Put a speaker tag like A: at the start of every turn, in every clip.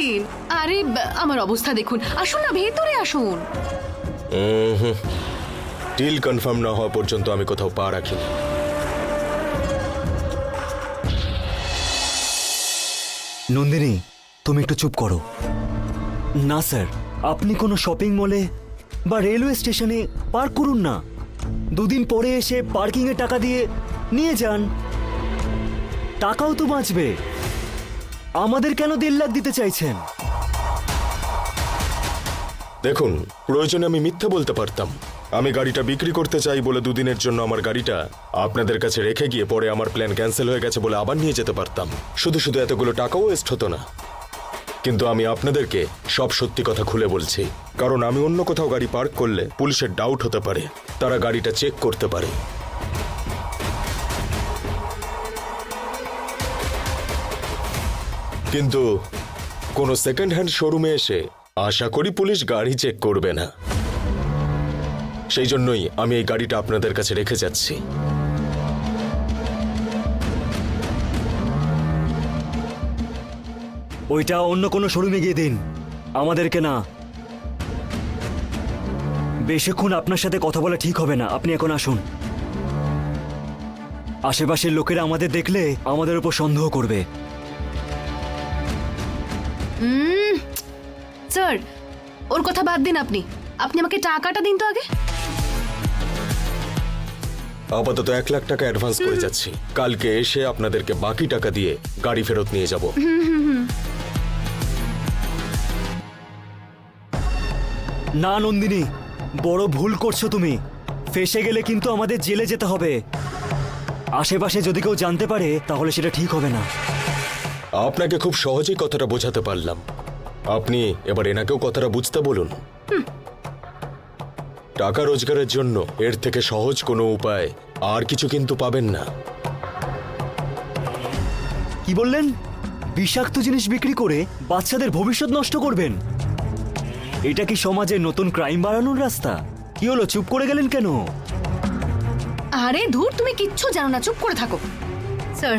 A: দিন। আরে আমার অবস্থা দেখুন, আসুন না ভেতরে আসুন।
B: ডিল কনফার্ম না হওয়া পর্যন্ত আমি কোথাও পা রাখিনি।
C: নন্দিনী, তুমি একটু চুপ করো। না স্যার, আপনি কোনো শপিং মলে বা রেলওয়ে স্টেশনে পার্ক করুন না। দুদিন পরে এসে পার্কিংয়ে টাকা দিয়ে নিয়ে যান, টাকাও তো বাঁচবে। আমাদের কেন 1.5 লাখ দিতে চাইছেন?
B: দেখুন, প্রয়োজনে আমি মিথ্যে বলতে পারতাম। আমি গাড়িটা বিক্রি করতে চাই বলে দুদিনের জন্য আমার গাড়িটা আপনাদের কাছে রেখে গিয়ে পরে আমার প্ল্যান ক্যান্সেল হয়ে গেছে বলে আবার নিয়ে যেতে পারতাম। শুধু শুধু এতগুলো টাকাও ওয়েস্ট হতো না। কিন্তু আমি আপনাদেরকে সব সত্যি কথা খুলে বলছি, কারণ আমি অন্য কোথাও গাড়ি পার্ক করলে পুলিশের ডাউট হতে পারে, তারা গাড়িটা চেক করতে পারে। কিন্তু কোনো সেকেন্ড হ্যান্ড শোরুমে এসে আশা করি পুলিশ গাড়ি চেক করবে না। সেই জন্যই আমি এই গাড়িটা আপনাদের কাছে রেখে যাচ্ছি।
C: ওইটা অন্য কোনো শোরুমে গিয়ে দিন, আমাদেরকে না। বেশিক্ষণ আপনার সাথে কথা বলা ঠিক হবে না, আপনি এখন আসুন। আশেপাশের লোকেরা আমাদের দেখলে আমাদের উপর সন্দেহ করবে।
A: স্যার, ওর কথা বাদ দিন। আপনি আপনি আমাকে টাকাটা দিন তো আগে।
B: আপাতত 1 লাখ টাকা অ্যাডভান্স করে যাচ্ছি। কালকে এসে আপনাদেরকে বাকি টাকা দিয়ে গাড়ি ফেরত নিয়ে যাব।
C: না নন্দিনী, বড় ভুল করছো তুমি। ফেসে গেলে কিন্তু আমাদের জেলে যেতে হবে। আশেপাশে যদি কেউ জানতে পারে তাহলে সেটা ঠিক হবে না।
B: আপনাকে খুব সহজেই কথাটা বোঝাতে পারলাম। আপনি এবার এনাকেও কথাটা বুঝতে বলুন। টাকা রোজগারের জন্য এর থেকে সহজ কোনো উপায় আর কিছু কিন্তু পাবেন না।
C: কি বললেন? বিষাক্ত জিনিস বিক্রি করে বাচ্চাদের ভবিষ্যৎ নষ্ট করবেন? এটা কি সমাজে নতুন ক্রাইম বাড়ানোর রাস্তা? কি হলো, চুপ করে গেলেন কেন?
A: আরে ধুর, তুমি কিচ্ছু জানো না, চুপ করে থাকো। স্যার,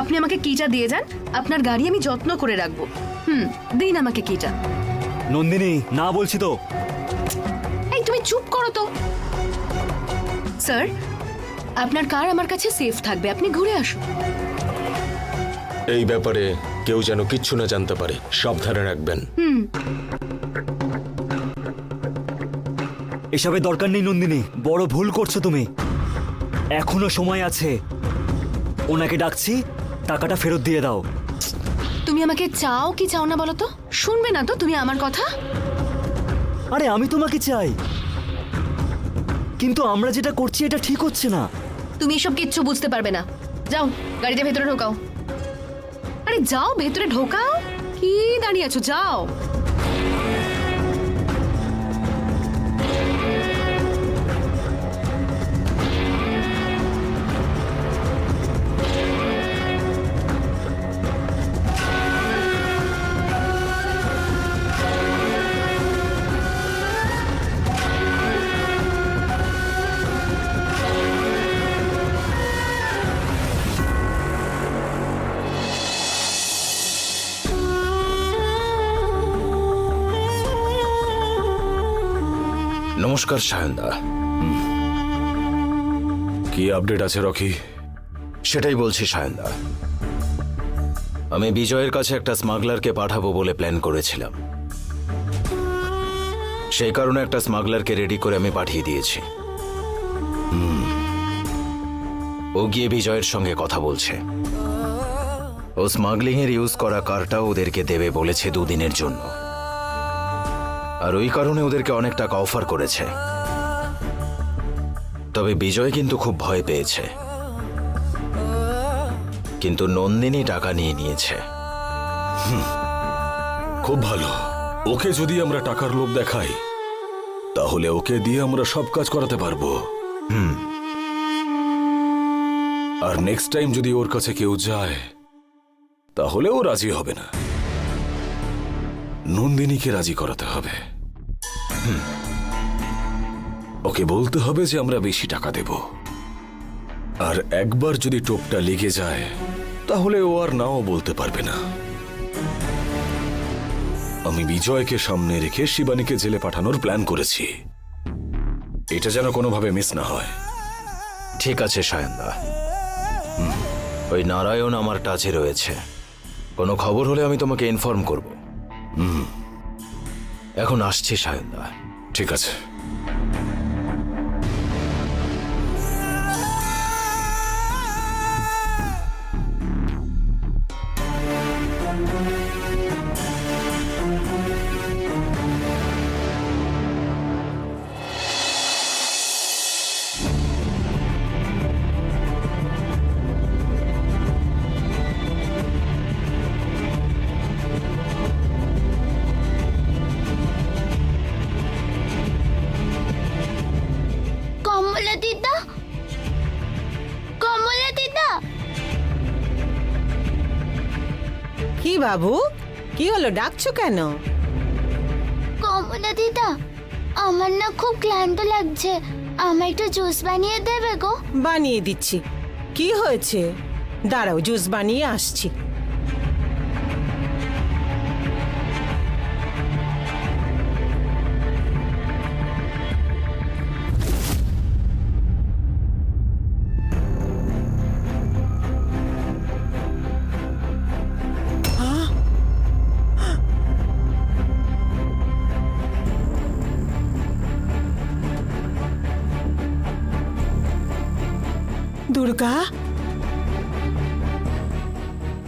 A: আপনি আমাকে কিটা দিয়ে যান। আপনার গাড়ি আমি যত্ন করে রাখবো। দিন আমাকে কিটা।
C: নন্দিনী, না বলছি তো।
A: এই তুমি চুপ করো তো। স্যার, আপনার কার আমার কাছে সেফ থাকবে, আপনি ঘুরে আসুন।
B: এই ব্যাপারে কেউ যেন কিচ্ছু না জানতে পারে, সাবধানে রাখবেন।
C: এসবের দরকার নেই নন্দিনী, বড় ভুল করছো তুমি। এখনো সময় আছে। ওনাকে ডাকছি, টাকাটা ফেরত দিয়ে দাও।
A: তুমি আমাকে চাও কি চাও না বলো তো? শুনবে না তো তুমি আমার কথা?
C: আরে আমি তোমাকে চাই, কিন্তু আমরা যেটা করছি এটা ঠিক হচ্ছে না।
A: তুমি এসব কিচ্ছু বুঝতে পারবে না। যাও, গাড়িতে ভেতরে ঢোকাও। আরে যাও, ভেতরে ঢোকাও। কি দাঁড়িয়ে আছো, যাও।
D: নমস্কার সায়নদা।
E: কি আপডেট আছে রকি?
D: সেটাই বলছি সায়নদা, আমি বিজয়ের কাছে একটা স্মাগলারকে পাঠাবো বলে প্ল্যান করেছিলাম। সেই কারণে একটা স্মাগলারকে রেডি করে আমি পাঠিয়ে দিয়েছি। ও গিয়ে বিজয়ের সঙ্গে কথা বলছে। ও স্মাগলিং এর ইউজ করা কারটাও ওদেরকে দেবে বলেছে 2 দিনের জন্য। আর ওই কারণে ওদেরকে অনেক টাকা অফার করেছে। তবে বিজয় কিন্তু খুব ভয় পেয়েছে, কিন্তু নন্দিনী টাকা নিয়ে নিয়েছে।
E: খুব ভালো। ওকে যদি আমরা টাকার লোভ দেখাই তাহলে ওকে দিয়ে আমরা সব কাজ করাতে পারবো। আর নেক্সট টাইম যদি ওর কাছে কেউ যায় তাহলে ও রাজি হবে না। নন্দিনীকে রাজি করাতে হবে। ওকে বলতে হবে যে আমরা বেশি টাকা দেব। আর একবার যদি টোপটা লেগে যায় তাহলে ও আর নাও বলতে পারবে না। আমি বিজয়কে সামনে রেখে শিবানীকে জেলে পাঠানোর প্ল্যান করেছি। এটা যেন কোনোভাবে মিস না হয়।
D: ঠিক আছে সায়নদা, ওই নারায়ণ আমার টাচে রয়েছে, কোনো খবর হলে আমি তোমাকে ইনফর্ম করব। এখন আসছি সায়নদা।
E: ঠিক আছে।
F: কমলা দিদা, কমলা দিদা।
G: কি বাবু, কি হলো, ডাকছো কেন?
F: কমলা দিদা, আমার না খুব ক্লান্ত লাগছে, আমায় একটু জুস বানিয়ে দেবে গো?
G: বানিয়ে দিচ্ছি। কি হয়েছে? দাঁড়াও, জুস বানিয়ে আসছি। দুর্গা,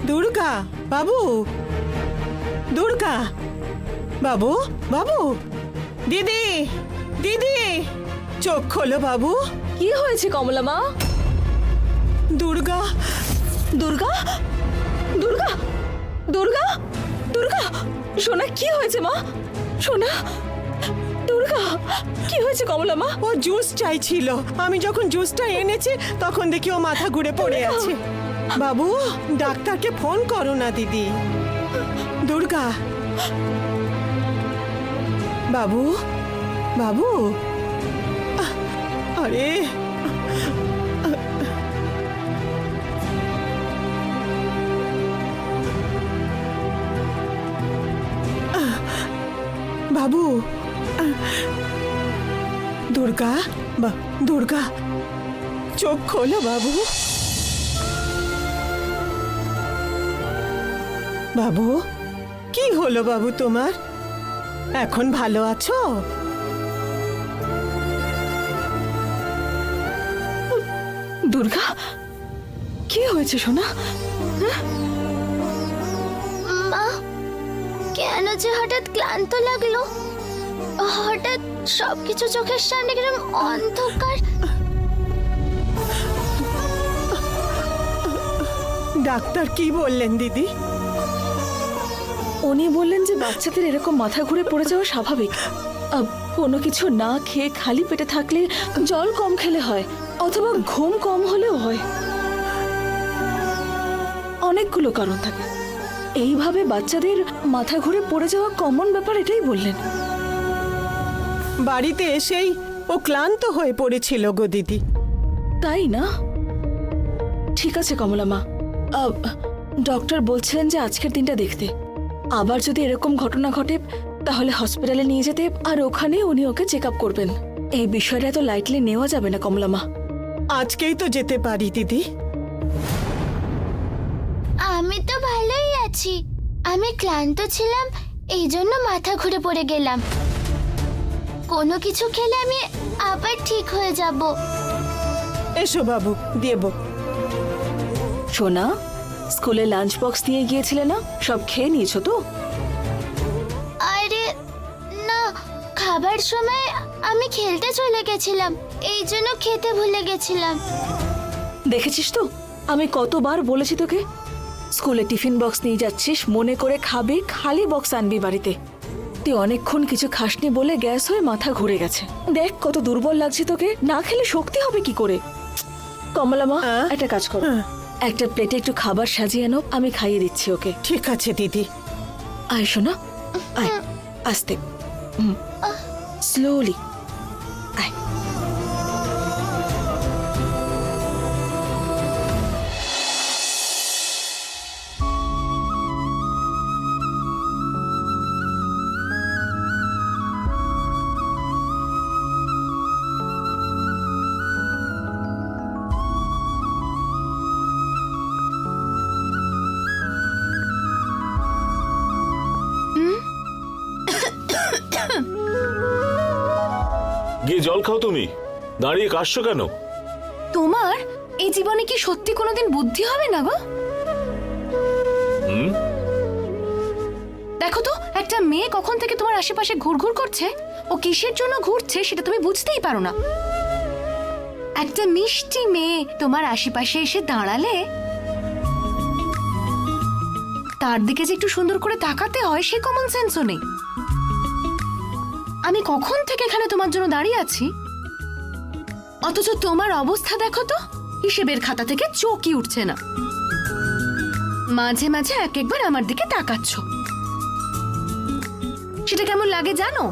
G: দুর্গা বাবু, দুর্গা বাবু, বাবু, দিদি, দিদি, চোখ খোলো বাবু।
A: কি হয়েছে কমলা মা?
G: দুর্গা,
A: দুর্গা, দুর্গা, দুর্গা, দুর্গা, সোনা কি হয়েছে মা? সোনা, দুর্গা, কি হয়েছে কমলা মা?
G: ও জুস চাইছিল, আমি যখন জুসটা এনেছি তখন দেখি ও মাথা ঘুরে পড়ে আছে। বাবু, ডাক্তারকে ফোন করো না দিদি। দুর্গা, বাবু, বাবু, আরে বাবু, দুর্গা, দুর্গা, চোখ খোলো বাবু। বাবু, কি হলো বাবু তোমার? এখন ভালো আছো?
A: দুর্গা, কি হয়েছে সোনা?
F: মা, কেন যে হঠাৎ ক্লান্ত লাগলো, হঠাৎ সবকিছু চোখের সামনে কিরকম অন্ধকার।
G: ডাক্তার কি বললেন দিদি?
A: উনি বললেন যে বাচ্চাদের এরকম মাথা ঘুরে পড়ে যাওয়া স্বাভাবিক। কোনো কিছু না খেয়ে খালি পেটে থাকলে, জল কম খেলে হয়, অথবা ঘুম কম হলেও হয়। অনেকগুলো কারণ থাকে। এইভাবে বাচ্চাদের মাথা ঘুরে পড়ে যাওয়া কমন ব্যাপার, এটাই বললেন।
G: বাড়িতে এসেই ও ক্লান্ত হয়ে পড়েছিল গো দিদি।
A: তাই না? ঠিক আছে কমলা মা, ডক্টর বলছিলেন যে আজকের দিনটা দেখতে, আবার যদি এরকম ঘটনা ঘটে তাহলে হসপিটালে নিয়ে যেতে, আর ওখানে উনি ওকে চেক আপ করবেন। এই বিষয়টা তো লাইটলি নেওয়া যাবে না কমলা মা।
G: আজকেই তো যেতে পারি দিদি।
F: আমি তো ভালোই আছি, আমি ক্লান্ত ছিলাম, এই জন্য মাথা ঘুরে পড়ে গেলাম। কোনো কিছু খেলে আমি আবার ঠিক হয়ে যাব।
G: এসো বাবু, দেব।
A: সোনা, স্কুলে লাঞ্চ বক্স নিয়ে গিয়েছিলে না? সব খেয়ে নিয়েছো তো?
F: আরে না, খাবার সময় আমি খেলতে চলে গেছিলাম, এই জন্য খেতে ভুলে গেছিলাম।
A: দেখেছিস তো, আমি কতবার বলেছি তোকে, স্কুলে টিফিন বক্স নিয়ে যাচ্ছিস, মনে করে খাবি, খালি বক্স আনবি বাড়িতে। তুই অনেকক্ষণ কিছু খাসনি বলে গ্যাস হয়ে মাথা ঘুরে গেছে। দেখ কত দুর্বল লাগছে তোকে, না খেলে শক্তি হবে কি করে? কমলা মা, একটা কাজ করো, একটা প্লেটে একটু খাবার সাজিয়ে আনো, আমি খাইয়ে দিচ্ছি ওকে।
G: ঠিক আছে দিদি।
A: আয় শোনা, আয়, আস্তে, স্লোলি আয়।
E: গিয়ে জল খাও তুমি, দাঁড়িয়ে কাশছো কেন?
H: তোমার এই জীবনে কি সত্যি কোনোদিন বুদ্ধি হবে না গো? দেখো তো, একটা মেয়ে কখন থেকে তোমার আশেপাশে ঘুরঘুর করছে, ও কিসের জন্য ঘুরছে সেটা তুমি বুঝতেই পারো না। একটা মিষ্টি মেয়ে তোমার আশেপাশে এসে দাঁড়ালে তার দিকে যে একটু সুন্দর করে তাকাতে হয় সে কমন সেন্সও নেই। আমি কখন থেকে এখানে তোমার জন্য দাঁড়িয়ে আছি, অথচ তোমার অবস্থা দেখো তো, হিসেবের খাতা থেকে চোখই উঠছে না। মাঝে মাঝে এক একবার আমার দিকে তাকাচ্ছ, সেটা কেমন লাগে জানো?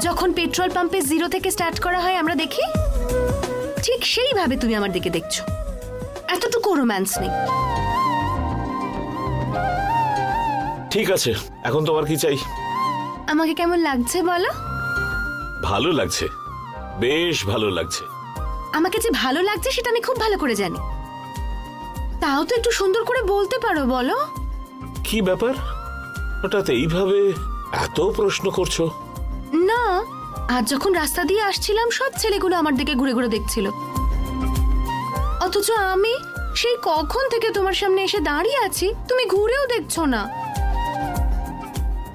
H: যখন পেট্রোল পাম্পে 0 থেকে স্টার্ট করা হয় আমরা দেখি, ঠিক সেইভাবে তুমি আমার দিকে দেখছো। এতটুকু রোম্যান্স নেই।
E: ঠিক আছে, এখন তোমার কি চাই?
H: আমাকে কেমন লাগছে বলো?
E: ভালো লাগছে, বেশ ভালো লাগছে।
H: আমাকে যে ভালো লাগছে সেটা আমি খুব ভালো করে জানি, তাও তো একটু সুন্দর করে বলতে পারো বলো।
E: কি ব্যাপার, হঠাৎ এইভাবে এত প্রশ্ন করছো?
H: না, আজ যখন রাস্তা দিয়ে আসছিলাম সব ছেলেগুলো আমার দিকে ঘুরে ঘুরে দেখছিল, অথচ আমি সেই কখন থেকে তোমার সামনে এসে দাঁড়িয়ে আছি, তুমি ঘুরেও দেখছো না।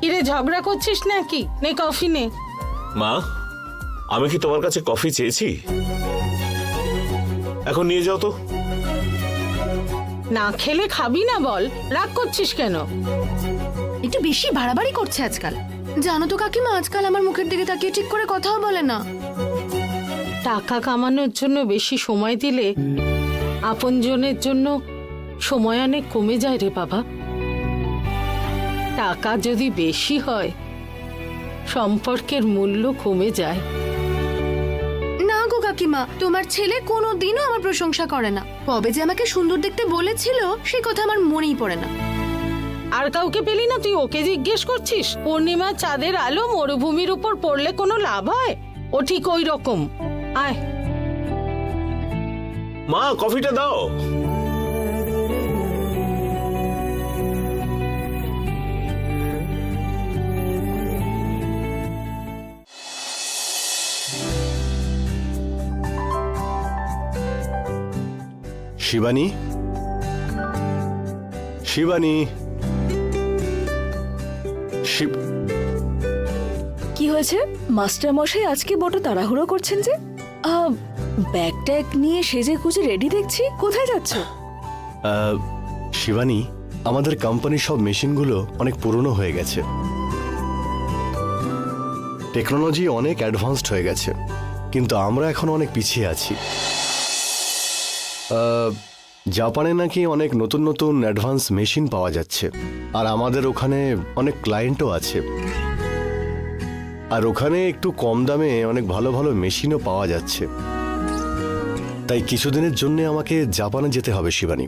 G: কিরে, ঝগড়া করছিস নাকি? নে কফি নে।
E: মা, আমি কি তোমার কাছে কফি চেয়েছি? এখন নিয়ে যাও তো।
G: না খেলে খাবি না বল, রাগ করছিস কেন?
H: একটু বেশি বাড়াবাড়ি করছে আজকাল। জানো তো কাকিমা, আজকাল আমার মুখের দিকে তাকিয়ে ঠিক করে কথাও বলে না।
G: টাকা কামানোর জন্য বেশি সময় দিলে আপনজনের জন্য সময় অনেক কমে যায় রে বাবা। টাকা যদি বেশি হয় সম্পর্কের মূল্য কমে যায়।
H: না গো কাকিমা, তোমার ছেলে কোনোদিনও আমার প্রশংসা করে না। কবে যে আমাকে সুন্দর দেখতে বলেছিল সে কথা আমার মনেই পড়ে না।
G: আর কাউকে পেলি না, তুই ওকে জিজ্ঞেস করছিস? পূর্ণিমা চাঁদের আলো মরুভূমির উপর পড়লে কোনো লাভ হয়? ও ঠিক ওই রকম। আয়।
E: মা, কফিটা দাও।
I: শিবানী, শিবানী,
A: কি হয়েছে মাস্টার মশাই, আজকে বড় তাড়াহুড়ো করছেন যে? ব্যাগ ট্যাগ নিয়ে সেজে গুজে রেডি দেখছি, কোথায় যাচ্ছ?
I: শিবানী, আমাদের কোম্পানির সব মেশিনগুলো অনেক পুরনো হয়ে গেছে। টেকনোলজি অনেক অ্যাডভান্সড হয়ে গেছে, কিন্তু আমরা এখন অনেক পিছিয়ে আছি। জাপানে নাকি অনেক নতুন নতুন অ্যাডভান্স মেশিন পাওয়া যাচ্ছে, আর আমাদের ওখানে অনেক ক্লায়েন্টও আছে, আর ওখানে একটু কম দামে অনেক ভালো ভালো মেশিনও পাওয়া যাচ্ছে। তাই কিছুদিনের জন্য আমাকে জাপানে যেতে হবে শিবানী,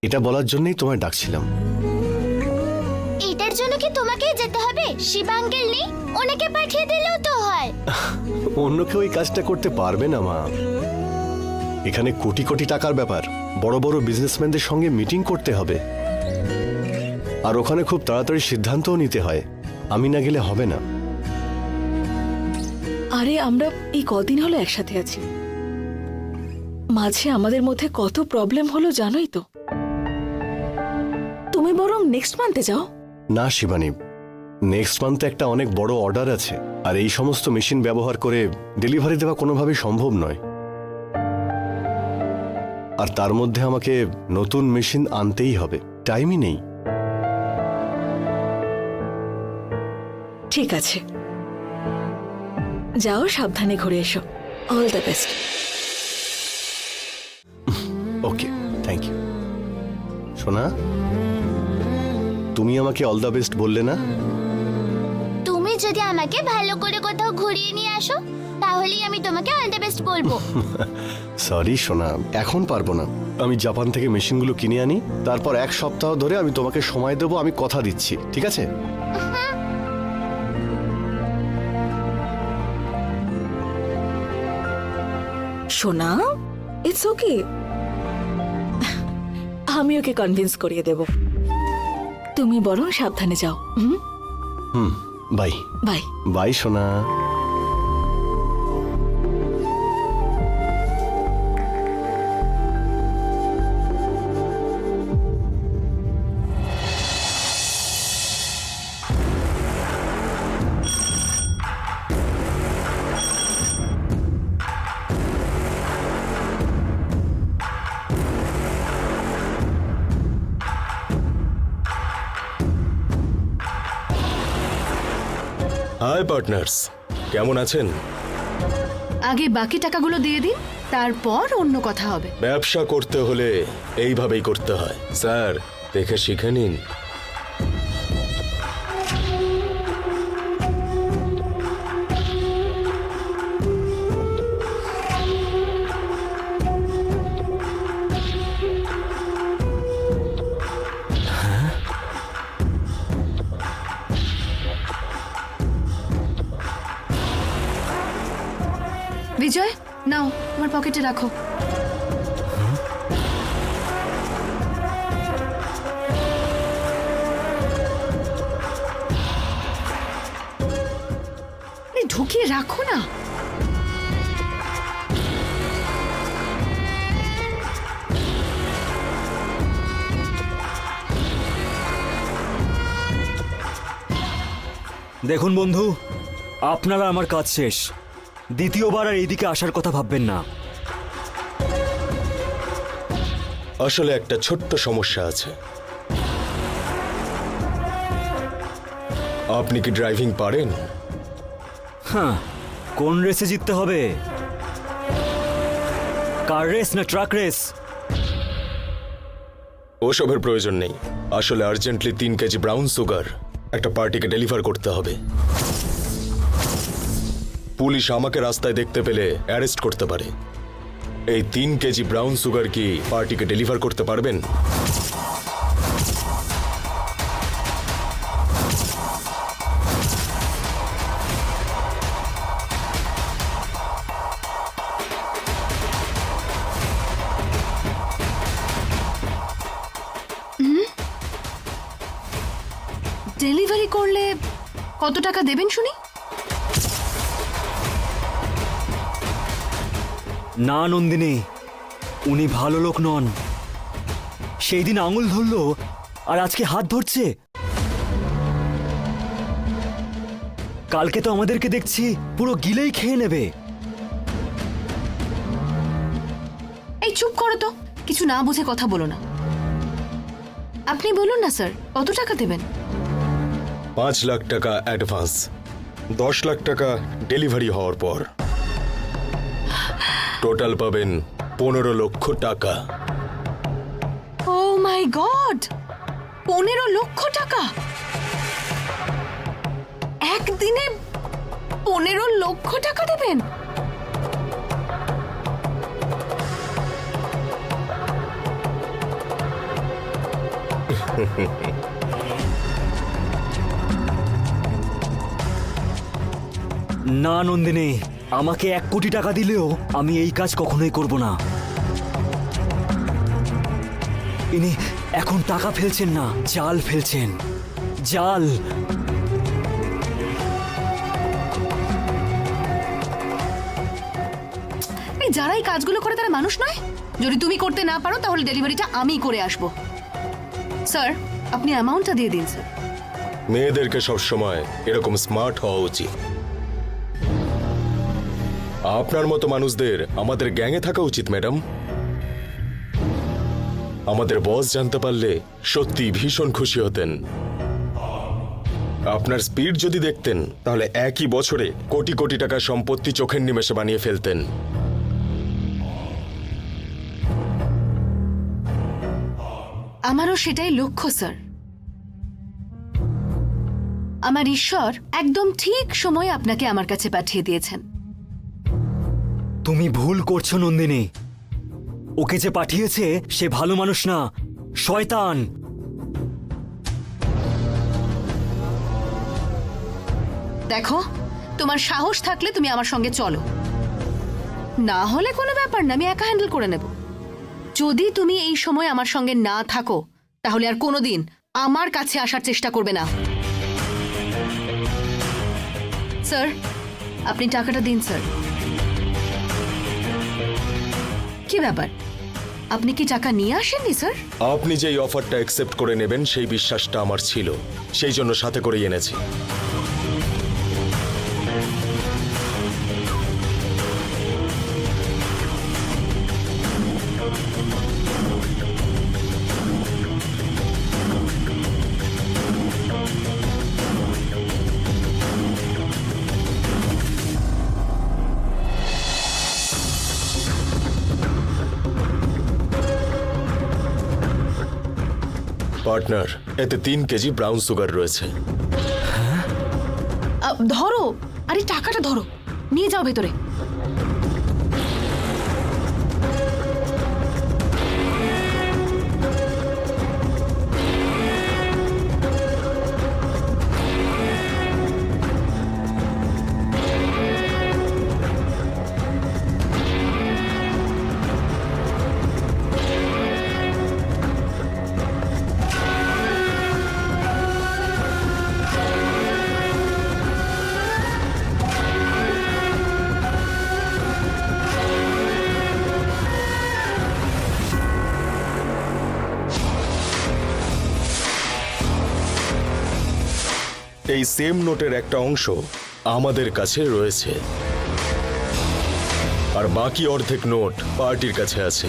I: এটা বলার জন্যই তোমায় ডাকছিলাম।
F: এটার জন্য কি তোমাকেই যেতে হবে? শিবাঙ্গেল নেই, ওনাকে পাঠিয়ে দিলেও তো হয়।
I: অন্য কেউ এই কাজটা করতে পারবে না মা। এখানে কোটি কোটি টাকার ব্যাপার, বড় বড় বিজনেসম্যানদের সঙ্গে মিটিং করতে হবে, আর ওখানে খুব তাড়াতাড়ি সিদ্ধান্তও নিতে হয়। আমি না গেলে হবে না।
A: আরে আমরা এই কদিন হলো একসাথে আছি, মাঝে আমাদের মধ্যে কত প্রবলেম হলো জানোই তো। তুমি বরং নেক্সট মান্থে যাও।
I: না শিবানী, নেক্সট মান্থে একটা অনেক বড় অর্ডার আছে, আর এই সমস্ত মেশিন ব্যবহার করে ডেলিভারি দেওয়া কোনোভাবেই সম্ভব নয়। আর তার মধ্যে আমাকে নতুন মেশিন আনতেই হবে, টাইমই নেই।
A: ঠিক আছে, যাও, সাবধানে ঘুরে এসো। All the best.
I: Okay, thank you. সোনা, তুমি আমাকে অল দ্য বেস্ট বললে না?
F: তুমি যদি আমাকে ভালো করে কোথাও ঘুরিয়ে নিয়ে আসো তাহলেই আমি তোমাকে অল দ্য বেস্ট বলবো।
I: সরি সোনা, এখন পারবো না। আমি জাপান থেকে মেশিনগুলো কিনে আনি, তারপর 1 সপ্তাহ ধরে আমি তোমাকে সময় দেবো, আমি কথা দিচ্ছি, ঠিক আছে?
A: সোনা, ইটস ওকে, আমি ওকে কনভিন্স করিয়ে দেব। তুমি বরং সাবধানে যাও।
I: বাই।
A: বাই।
I: বাই সোনা।
B: হাই পার্টনার্স, কেমন আছেন?
H: আগে বাকি টাকাগুলো দিয়ে দিন, তারপর অন্য কথা হবে।
B: ব্যবসা করতে হলে এইভাবেই করতে হয় স্যার, দেখে শিখে নিন।
H: বিজয়, নাও তোমার পকেটে রাখো। ঢুকিয়ে রাখো না।
C: দেখুন বন্ধু, আপনারা আমার কাজ শেষ। দ্বিতীয়বার আর এইদিকে আসার কথা ভাববেন না।
B: আসলে একটা ছোট্ট সমস্যা আছে। আপনি কি ড্রাইভিং পারেন?
C: হ্যাঁ, কোন রেসে জিততে হবে? কার রেস না ট্রাক রেস?
B: ওসবের প্রয়োজন নেই। আসলে আর্জেন্টলি 3 কেজি ব্রাউন সুগার একটা পার্টিকে ডেলিভার করতে হবে। পুলিশ আমাকে রাস্তায় দেখতে পেলে অ্যারেস্ট করতে পারে। এই 3 কেজি ব্রাউন সুগার কি পার্টিকে ডেলিভার করতে পারবেন?
H: ডেলিভারি করলে কত টাকা দেবেন শুনি?
C: না নন্দিনী, উনি ভালো লোক নন। সেই দিন আঙুল ধরলো আর আজকে হাত ধরছে। কালকে তো আমাদেরকে দেখছি পুরো গিলেই খেয়ে নেবে।
H: এই চুপ করো তো, কিছু না বুঝে কথা বলো না। আপনি বলুন না স্যার, কত টাকা দেবেন?
B: 5 লাখ টাকা অ্যাডভান্স, 10 লাখ টাকা ডেলিভারি হওয়ার পর। টোটাল পাবেন 15 লক্ষ টাকা।
H: ও মাই গড, 15 লক্ষ টাকা একদিনে? 15 লক্ষ টাকা দেবেন?
C: না নন্দিনী, আমাকে 1 কোটি টাকা দিলেও আমি এই কাজ কখনোই করব না। ইনি এখন টাকা ফেলছেন না, জাল ফেলছেন, জাল।
H: এই যারা এই কাজগুলো করে তারা মানুষ নয়? যদি তুমি করতে না পারো তাহলে ডেলিভারিটা আমিই করে আসবো। স্যার, আপনি অ্যামাউন্টটা দিয়ে দিন স্যার।
B: মেয়েদেরকে সবসময় এরকম স্মার্ট হওয়া উচিত। আপনার মতো মানুষদের আমাদের গ্যাংয়ে থাকা উচিত ম্যাডাম। আমাদের বস জানতে পারলে সত্যি ভীষণ খুশি হতেন। আপনার স্পিড যদি দেখতেন তাহলে একই বছরে কোটি কোটি টাকা সম্পত্তি চোখের নিমেষে বানিয়ে ফেলতেন।
H: আমারও সেটাই লক্ষ্য স্যার। আমার ঈশ্বর একদম ঠিক সময়ে আপনাকে আমার কাছে পাঠিয়ে দিয়েছেন।
C: তুমি ভুল করছো নন্দিনী। ওকে যে পাঠিয়েছে সে ভালো মানুষ না, শয়তান।
H: দেখো, তোমার সাহস থাকলে তুমি আমার সঙ্গে চলো, না হলে কোনো ব্যাপার না, আমি একা হ্যান্ডেল করে নেব। যদি তুমি এই সময় আমার সঙ্গে না থাকো তাহলে আর কোনোদিন আমার কাছে আসার চেষ্টা করবে না। স্যার, আপনি টাকাটা দিন স্যার। কি ব্যাপার, আপনি কি টাকা নিয়ে আসেননি স্যার?
B: আপনি যে এই অফারটা অ্যাকসেপ্ট করে নেবেন সেই বিশ্বাসটা আমার ছিল, সেই জন্য সাথে করেই এনেছি। পার্টনার, এতে 3 কেজি ব্রাউন সুগার রয়েছে।
H: ধরো, আরে টাকাটা ধরো, নিয়ে যাও ভেতরে।
B: এই সেম নোটের একটা অংশ আমাদের কাছে রয়েছে, আর বাকি অর্ধেক নোট পার্টির কাছে আছে।